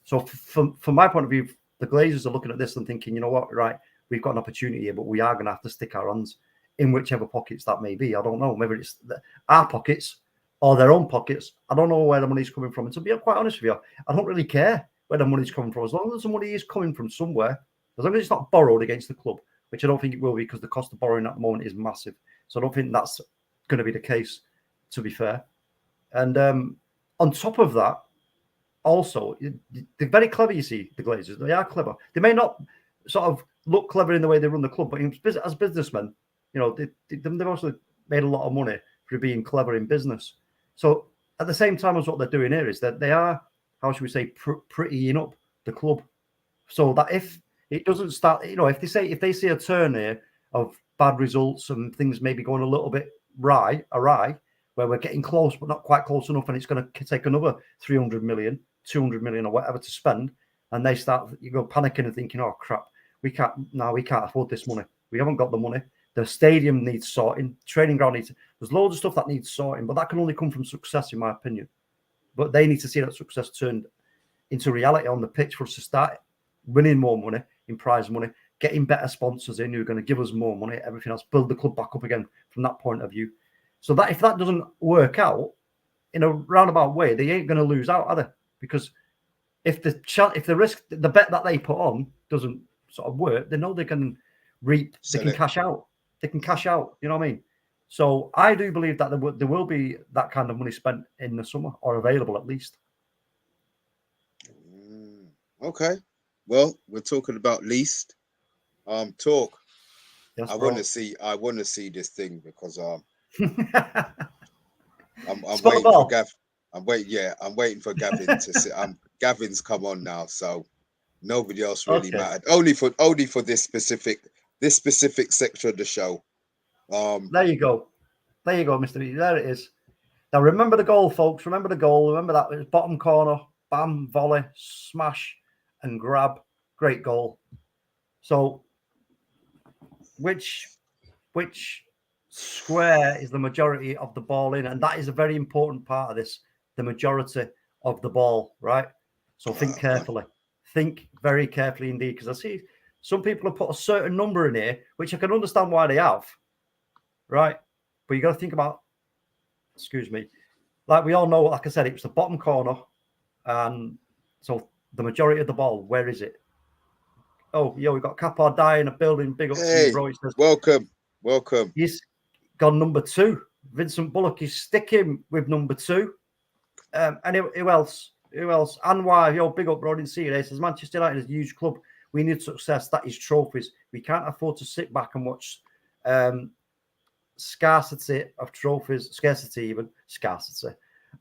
So from my point of view, the Glazers are looking at this and thinking, you know what, right? We've got an opportunity here, but we are going to have to stick our hands in whichever pockets that may be. I don't know. Maybe it's our pockets or their own pockets. I don't know where the money's coming from. And to be quite honest with you, I don't really care where the money's coming from. As long as the money is coming from somewhere, as long as it's not borrowed against the club, which I don't think it will be, because the cost of borrowing at the moment is massive. So I don't think that's going to be the case, to be fair. And on top of that, also, they're very clever, you see, the Glazers. They are clever. They may not sort of look clever in the way they run the club, but as businessmen, they've also made a lot of money for being clever in business. So at the same time as what they're doing here is that they are, how should we say, prettying up the club, so that if it doesn't start, if they see a turn here of bad results and things maybe going a little bit awry, where we're getting close but not quite close enough, and it's going to take another 300 million, 200 million or whatever to spend, and you go panicking and thinking, oh crap, we can't afford this money. We haven't got the money. The stadium needs sorting, training ground needs, there's loads of stuff that needs sorting, but that can only come from success, in my opinion. But they need to see that success turned into reality on the pitch for us to start winning more money in prize money, getting better sponsors in who are going to give us more money, everything else, build the club back up again from that point of view. So that if that doesn't work out in a roundabout way, they ain't going to lose out, are they? Because if the risk, the bet that they put on doesn't sort of work, they know they can reap, they can cash out. They can cash out, you know what I mean? So I do believe that there will be that kind of money spent in the summer, or available at least. Okay. Well, we're talking about least. Talk. Yes, I want to see this thing because I'm Spot waiting for Gav. I'm waiting for Gavin to see. Gavin's come on now, so nobody else really mattered. Only for this specific section of the show. There you go, Mr. B. There it is. Now remember the goal, folks. Remember the goal. Remember that it was bottom corner, bam, volley, smash, and grab. Great goal. So, which square is the majority of the ball in? And that is a very important part of this. The majority of the ball, right? So think carefully. Think very carefully indeed, because I see some people have put a certain number in here, which I can understand why they have, right? But you got to think about, excuse me, like we all know, like I said, it was the bottom corner. And so the majority of the ball, where is it? Oh, we've got Kappa dying a building. Big up to you, bro. Says, welcome. He's gone number 2. Vincent Bullock is sticking with number 2. And who else? And why? Big up, bro. Didn't see you there. Says Manchester United is a huge club. We need success. That is trophies. We can't afford to sit back and watch scarcity of trophies, scarcity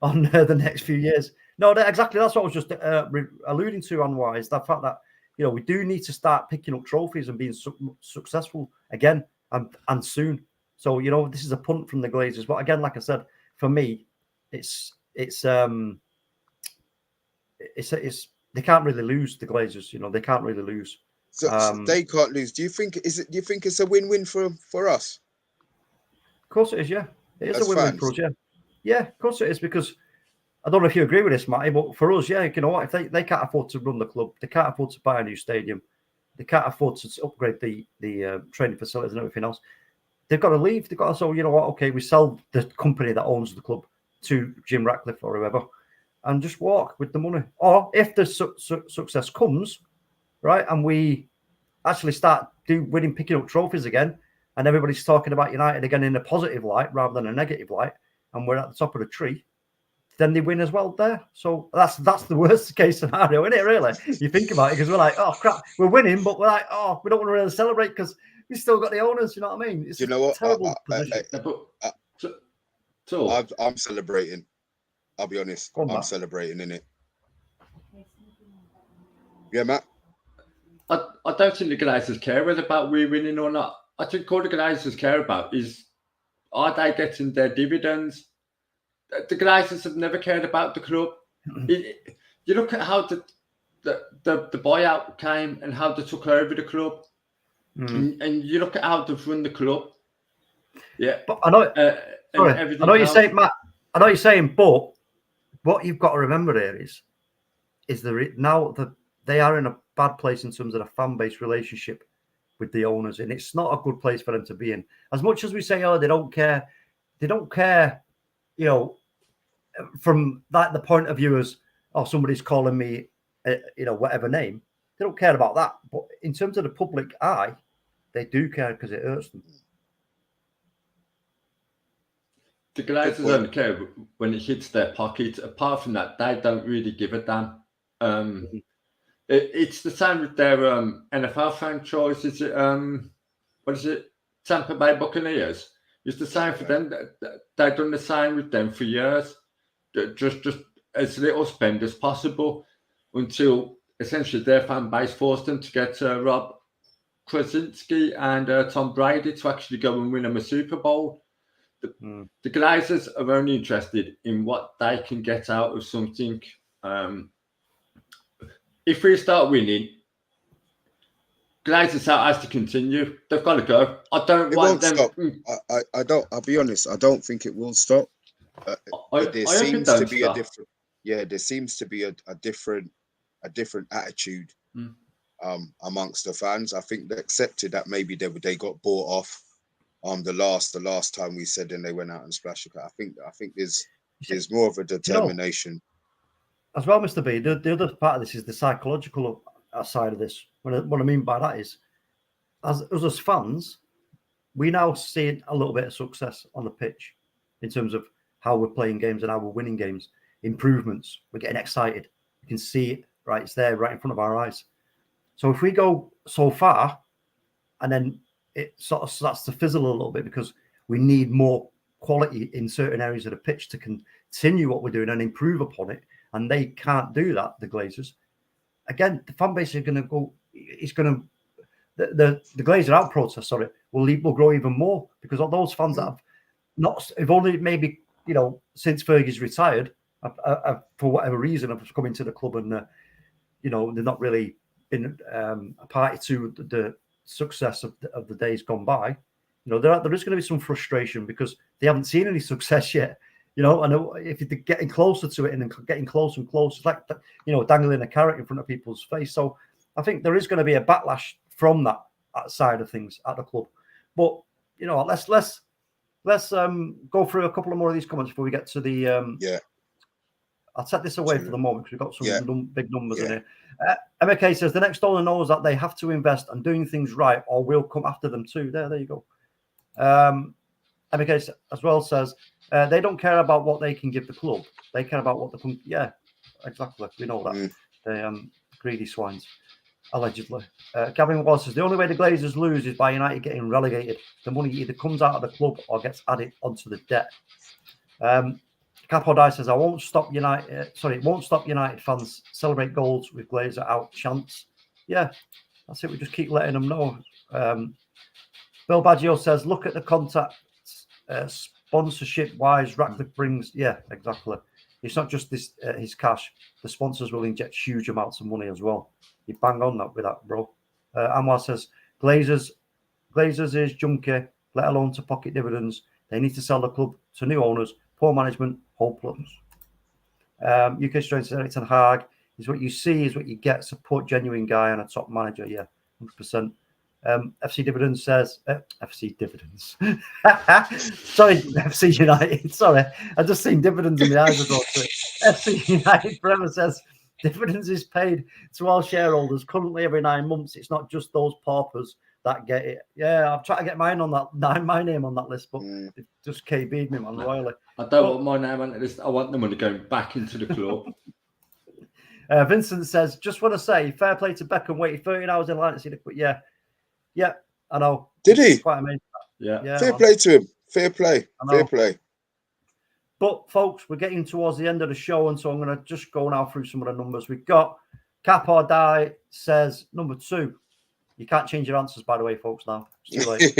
on the next few years. No, exactly. That's what I was just alluding to, Anwar, is the fact that we do need to start picking up trophies and being successful again and soon. So this is a punt from the Glazers, but again, like I said, for me, it's they can't really lose, the Glazers. They can't really lose. So they can't lose. Do you think it's a win-win for us? Of course it is. Yeah, it is a win-win for us. Yeah, of course it is, because I don't know if you agree with this, Matty, but for us, you know what? If they can't afford to run the club, they can't afford to buy a new stadium, they can't afford to upgrade the training facilities and everything else, they've got to leave. They've got to say, you know what? Okay, we sell the company that owns the club to Jim Ratcliffe or whoever, and just walk with the money. Or if the success comes, right, and we actually start picking up trophies again, and everybody's talking about United again in a positive light rather than a negative light, and we're at the top of the tree, then they win as well there. So that's the worst case scenario, isn't it, really? You think about it, because we're like, oh crap, we're winning, but we're like, oh, we don't want to really celebrate because we still got the owners, you know what I mean? It's a terrible position. I'm celebrating. I'll be honest. I'm celebrating in it. Yeah, Matt? I don't think the Glazers care whether about we winning or not. I think all the Glazers care about is, are they getting their dividends? The Glazers have never cared about the club. You look at how the buyout came and how they took over the club, and you look at how they've run the club. Yeah, but I know. I know you're saying, Matt. I know you're saying, but what you've got to remember here is now that they are in a bad place in terms of the fan base relationship with the owners, and it's not a good place for them to be in. As much as we say, oh, they don't care. From the point of view as, oh, somebody's calling me, whatever name. They don't care about that. But in terms of the public eye, they do care because it hurts them. The Glazers don't care when it hits their pockets. Apart from that, they don't really give a damn. It's the same with their NFL franchise. Is it what is it? Tampa Bay Buccaneers. It's the same for them. They've done the same with them for years. Just as little spend as possible until essentially their fan base forced them to get Rob Krasinski and Tom Brady to actually go and win them a Super Bowl. The Glazers are only interested in what they can get out of something. If we start winning, Glazers has to continue. They've got to go. I don't It want won't them. stop. I don't. I'll be honest. I don't think it will stop. There seems to be a different. Yeah, there seems to be a different attitude amongst the fans. I think they accepted that maybe they got bought off. The last time we said, and they went out and splashed. I think there's more of a determination. As well, Mr. B, the other part of this is the psychological side of this. What I mean by that is, as fans, we now see a little bit of success on the pitch in terms of how we're playing games and how we're winning games, improvements. We're getting excited. You can see it, right? It's there right in front of our eyes. So if we go so far and then it sort of starts to fizzle a little bit because we need more quality in certain areas of the pitch to continue what we're doing and improve upon it, and they can't do that, the Glazers. Again, the fan base is going to go. It's going to the Glazer out process. Sorry, will grow even more because all those fans that have only maybe since Fergie's retired, for whatever reason, have come into the club and they've not really been a party to the success of the days gone by. There is going to be some frustration because they haven't seen any success yet. And if you're getting closer to it and getting closer and closer, it's like dangling a carrot in front of people's face. So I think there is going to be a backlash from that side of things at the club. But let's go through a couple of more of these comments before we get to the I'll set this away for the moment because we've got some big numbers in here. MK says the next owner knows that they have to invest and doing things right, or we'll come after them too. There you go. MK as well says they don't care about what they can give the club; they care about what the club. Yeah, exactly. We know that they greedy swines, allegedly. Gavin Wallace says the only way the Glazers lose is by United getting relegated. The money either comes out of the club or gets added onto the debt. Capodai says, "I won't stop United. It won't stop United fans celebrate goals with Glazer out chants." Yeah, that's it. We just keep letting them know. Bill Baggio says, "Look at the contacts, sponsorship wise. Ratcliffe brings." Yeah, exactly. It's not just this his cash. The sponsors will inject huge amounts of money as well. You bang on that with that, bro. Anwar says, "Glazers is junky, let alone to pocket dividends. They need to sell the club to new owners. Poor management, hopeless." UK Stranger says, "It's Ten Hag. Is what you see is what you get. Support genuine guy and a top manager." Yeah, 100%. FC Dividends says, FC Dividends. Sorry, FC United. Sorry, I just seen dividends in the eyes of those. FC United Forever says, "Dividends is paid to all shareholders currently every 9 months. It's not just those paupers that get it." Yeah, I'm trying to get my name on that list, but they've just KB'd me, man, royally. I don't want my name on the list. I want the money going back into the club. Vincent says, "Just want to say, fair play to Beckham. Waited 13 hours in line to see the quit." Yeah, I know. Did he? Quite amazing. Yeah. Fair play to him. Fair play. But folks, we're getting towards the end of the show, and so I'm going to just go now through some of the numbers we've got. Cap or Die says number 2. You can't change your answers, by the way, folks. Now it's too late.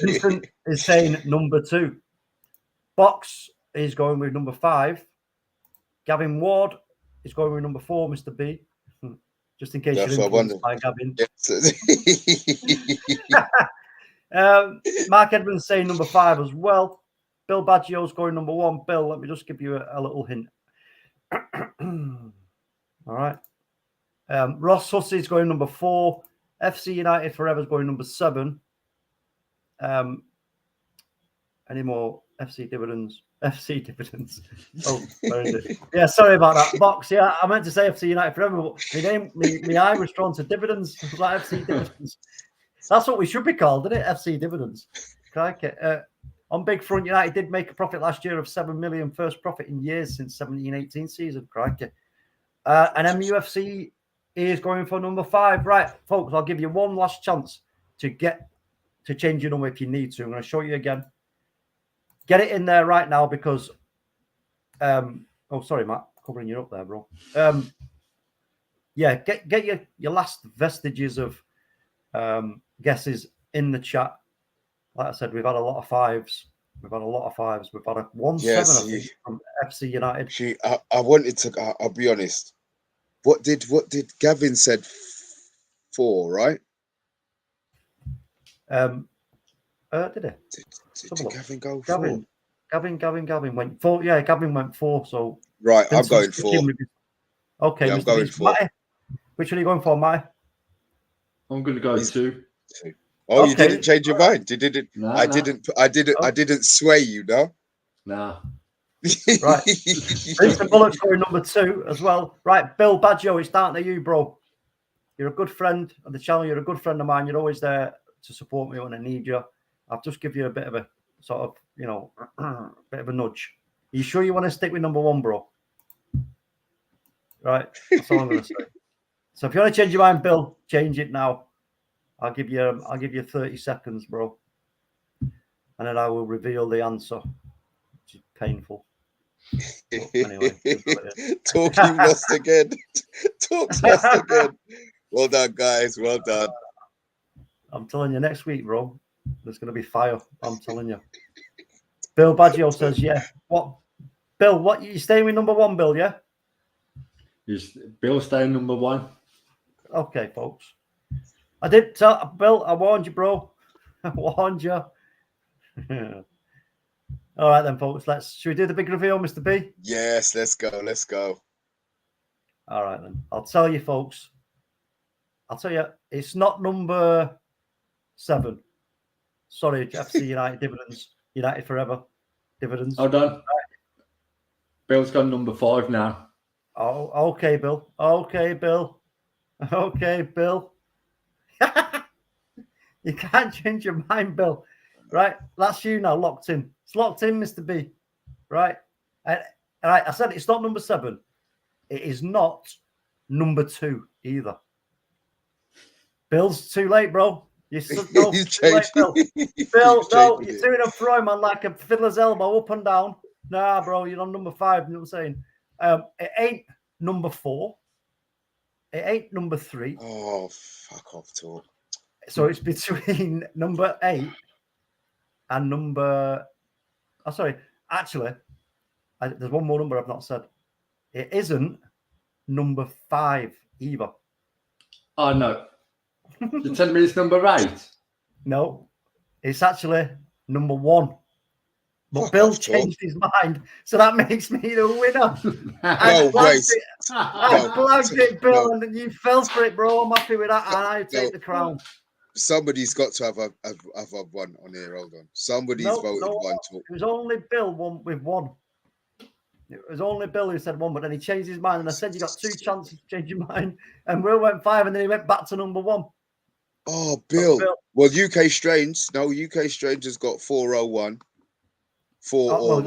Vincent is saying number 2. Box is going with number 5. Gavin Ward is going with number 4. Mr. B. Just in case you're influenced by Gavin. Mark Edmonds saying number 5 as well. Bill Baggio's going number 1. Bill, let me just give you a little hint. All right. Ross Hussey's going number 4. FC United Forever's going number 7. Any more FC Dividends? FC Dividends. Oh, where is it? Yeah, sorry about that. Box. Yeah, I meant to say FC United Forever, but my eye was drawn to Dividends. Like FC Dividends. That's what we should be called, isn't it? FC Dividends. Crikey. On big front, United did make a profit last year of 7 million, first profit in years since 17-18 season. Crikey. And MUFC is going for number 5. Right, folks, I'll give you one last chance to change your number if you need to. I'm going to show you again. Get it in there right now because sorry, Matt, covering you up there, bro. Yeah, get your last vestiges of guesses in the chat. Like I said, we've had a lot of fives. We've had a 1-7, I think, from FC United. I wanted to. I'll be honest. What did Gavin said? 4, right? Did he? Did Gavin go 4? Gavin went 4. Yeah, Gavin went 4. So right, I'm going 4. Okay, yeah, I'm going 4. Matty, which one are you going for, Matty? I'm going to go 2. Oh, okay. You didn't change your mind. You didn't. No, I didn't sway you, no. No. Right. Vincent Bullock's going number 2 as well. Right, Bill Baggio, it's down to you, bro. You're a good friend of the channel. You're a good friend of mine. You're always there to support me when I need you. I'll just give you a bit of a sort of, bit of a nudge. Are you sure you want to stick with number 1, bro? Right. That's all I'm going to say. So if you want to change your mind, Bill, change it now. I'll give you 30 seconds, bro. And then I will reveal the answer, which is painful. Anyway, Talking lost again. Talk's lost again. Well done, guys. Well done. I'm telling you, next week, bro, there's going to be fire. I'm telling you. Bill Baggio says, yeah. What? Bill, what? You staying with number 1, Bill, yeah? Bill staying number 1. Okay, folks. I did tell Bill, I warned you, bro. I warned you. All right then, folks. Should we do the big reveal, Mr. B? Yes, let's go. Let's go. All right then. I'll tell you, folks. I'll tell you, it's not number 7. Sorry, FC United dividends. United forever. Dividends. Hold on. Bill's got number 5 now. Oh, okay, Bill. Okay, Bill. Okay, Bill. You can't change your mind, Bill. Right? That's you now, locked in. It's locked in, Mr. B. Right? All right, I said it's not number 7. It is not number 2 either. Bill's too late, bro. He's too late, Bill. Bill, no, you're doing a throw, man, like a fiddler's elbow up and down. Nah, bro, you're on number 5. You know what I'm saying? It ain't number 4. It ain't number 3. Oh, fuck off, Talk. So it's between number 8 and number... Oh, sorry. Actually, there's one more number I've not said. It isn't number 5 either. Oh, no. You're telling me it's number 8? No. It's actually number 1. But Bill changed his mind, so that makes me the winner. I flagged it, Bill, and then you fell for it, bro. I'm happy with that, and I take the crown. Somebody's got to have one on here. Hold on. Somebody's voted 1. It was only Bill with 1. It was only Bill who said 1, but then he changed his mind, and I said you got 2 chances to change your mind, and Will went 5, and then he went back to number 1. Oh, Bill. Well, UK Strange. No, UK Strange has got 401. 4 or 1.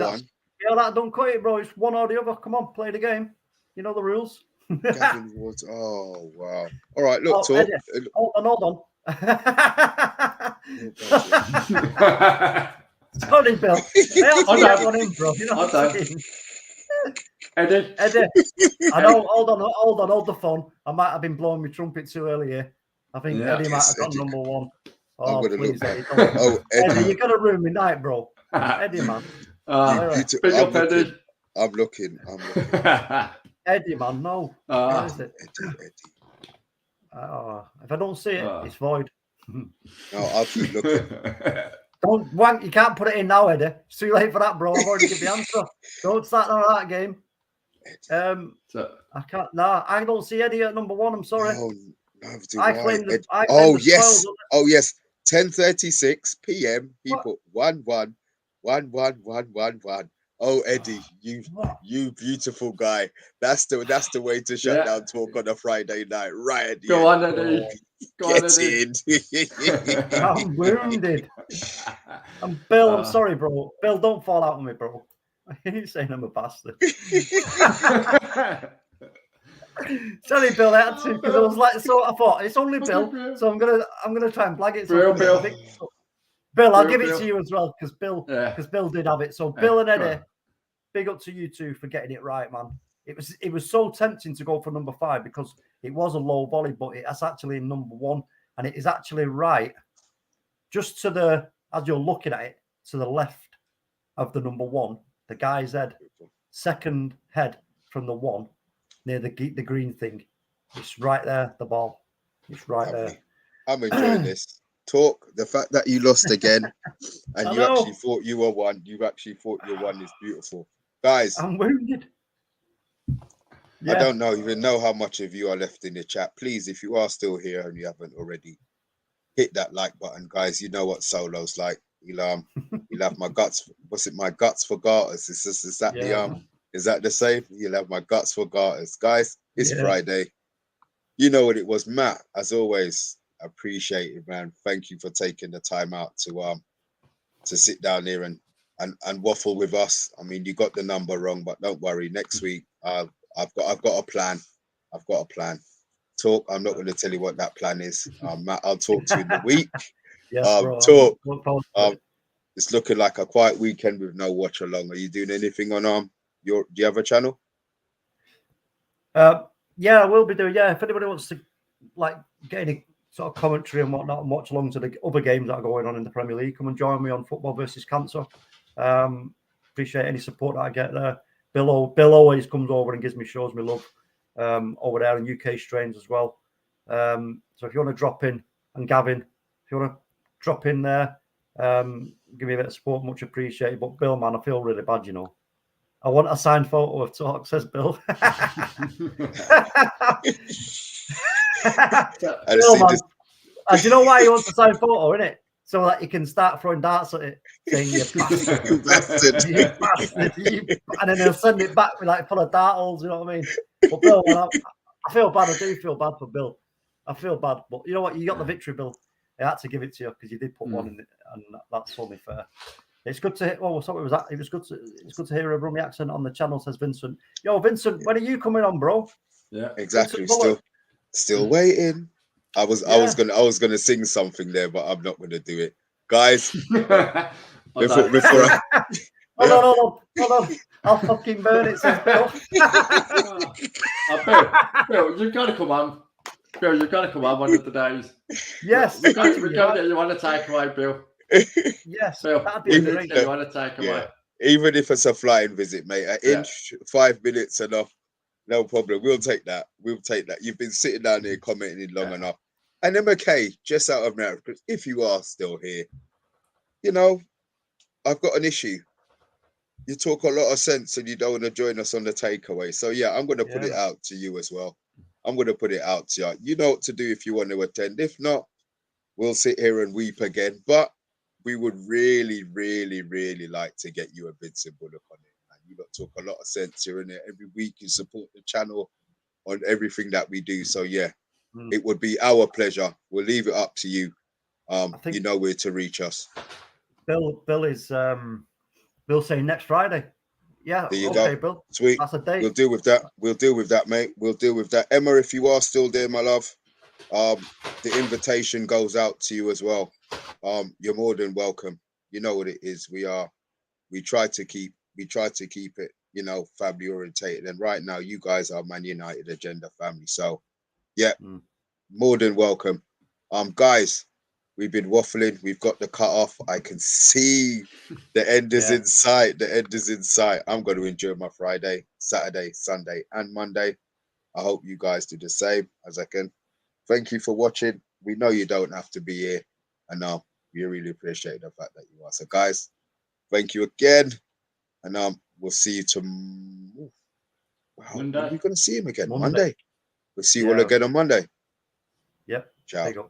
Yeah, that don't cut it, bro. It's one or the other. Come on, play the game. You know the rules. Gavin Woods. Oh, wow. All right, look, Talk. Eddie, hold on. Sorry, Bill. I in, bro. You know what I'm saying? Eddie. I know. Hold the phone. I might have been blowing my trumpet too early here. I think Eddie might have got number 1. Oh, please, Eddie. Eddie, you got to ruin my night, bro. Eddie, man. Big up, Eddie. I'm looking. Eddie, man, no. Where is it? Eddie. If I don't see it, it's void. No, I'll keep looking. Don't wank. You can't put it in now, Eddie. It's too late for that, bro. I've already given the answer. Don't start on that game. I can't. Nah, I don't see Eddie at number 1. I'm sorry. No, I claim the yes. Oh, yes. 10:36 p.m. He put 1-1. 1-1-1-1-1. Oh, Eddie, you beautiful guy. That's the way to shut down Talk on a Friday night, right? Eddie. Go on, Eddie. Get in. I'm wounded. And Bill, I'm sorry, bro. Bill, don't fall out on me, bro. You're saying I'm a bastard. Sorry, Bill, I had to because I was like, so I thought it's only Bill, so I'm gonna try and blag it. So Bill, I'll give it to you as well because Bill did have it. So Bill and Eddie, big up to you two for getting it right, man. It was so tempting to go for number 5 because it was a low volley, but it's actually number 1. and it is actually right, just to the, as you're looking at it, to the left of the number 1, the guy's head, second head from the 1, near the green thing. It's right there, the ball. It's right there. I'm enjoying this. Talk, the fact that you lost again and you actually thought you were one, you actually thought you won is beautiful. Guys, I'm wounded. I don't even know how much of you are left in the chat. Please, if you are still here and you haven't already, hit that like button, guys. You know what Solo's like. You'll have my guts. What's it? My guts for garters. Is that the same? You'll have my guts for garters, guys. It's Friday. You know what it was, Matt. As always, appreciate it, man. Thank you for taking the time out to sit down here and waffle with us. I mean, you got the number wrong, but don't worry. Next week, I've got a plan. I've got a plan. Talk. I'm not going to tell you what that plan is, Matt. I'll talk to you in the week. Talk. It's looking like a quiet weekend with no watch along. Are you doing anything on do you have a channel? Yeah, I will be doing. Yeah, if anybody wants to get any sort of commentary and whatnot and watch along to the other games that are going on in the Premier League, come and join me on Football versus Cancer. Appreciate any support that I get there. Bill always comes over and shows me love over there in UK Strains as well. So if you want to drop in, and Gavin, if you want to drop in there, give me a bit of support, much appreciated. But Bill, man, I feel really bad, you know. I want a signed photo of Talk, says Bill. Bill, man. And do you know why he wants a signed photo, innit? So that he can start throwing darts at it, saying, "You bastard, you bastard, you bastard," and then he'll send it back with full of dart holes. You know what I mean? But Bill, man, I feel bad. I do feel bad for Bill. I feel bad, but you know what? You got the victory, Bill. I had to give it to you because you did put one in it, and that's only fair. It's good to hear. Oh, sorry, was that? It's good to hear a Rummy accent on the channel. Says Vincent. Yo, Vincent, when are you coming on, bro? Yeah, exactly. Still waiting. I was gonna sing something there, but I'm not gonna do it, guys. before hold on. I'll fucking burn it, says Bill. Bill, you've got to come on. Bill, you've got to come on one of the days. Yes, we've got to get you on a takeaway, Bill. Yes, Bill, that'd be great. You want to take away. Even if it's a flying visit, mate, an inch, 5 minutes enough, no problem. We'll take that. You've been sitting down there commenting long enough. And then McKay, just out of merit, because if you are still here, you know, I've got an issue. You talk a lot of sense and you don't want to join us on the takeaway. So yeah, I'm going to put it out to you as well. I'm going to put it out to you. You know what to do if you want to attend. If not, we'll sit here and weep again. But we would really, really, really like to get you a Vincent Bullock on it. And you lot talk a lot of sense here and there. Every week you support the channel on everything that we do. So yeah, it would be our pleasure. We'll leave it up to you. You know where to reach us. Bill is Bill saying next Friday. Yeah, there you okay, go. Bill. Sweet. That's a date. We'll deal with that, mate. We'll deal with that. Emma, if you are still there, my love, the invitation goes out to you as well. You're more than welcome. You know what it is. We try to keep it, you know, family orientated. And right now, you guys are Man United agenda family. So yeah, more than welcome. Guys, we've been waffling. We've got the cut off. I can see the end is in sight. The end is in sight. I'm going to enjoy my Friday, Saturday, Sunday, and Monday. I hope you guys do the same as I can. Thank you for watching. We know you don't have to be here. And we really appreciate the fact that you are. So guys, thank you again. And we'll see you tomorrow. Wow, when are we going to see him again? Monday. We'll see you all again on Monday. Yep. Ciao.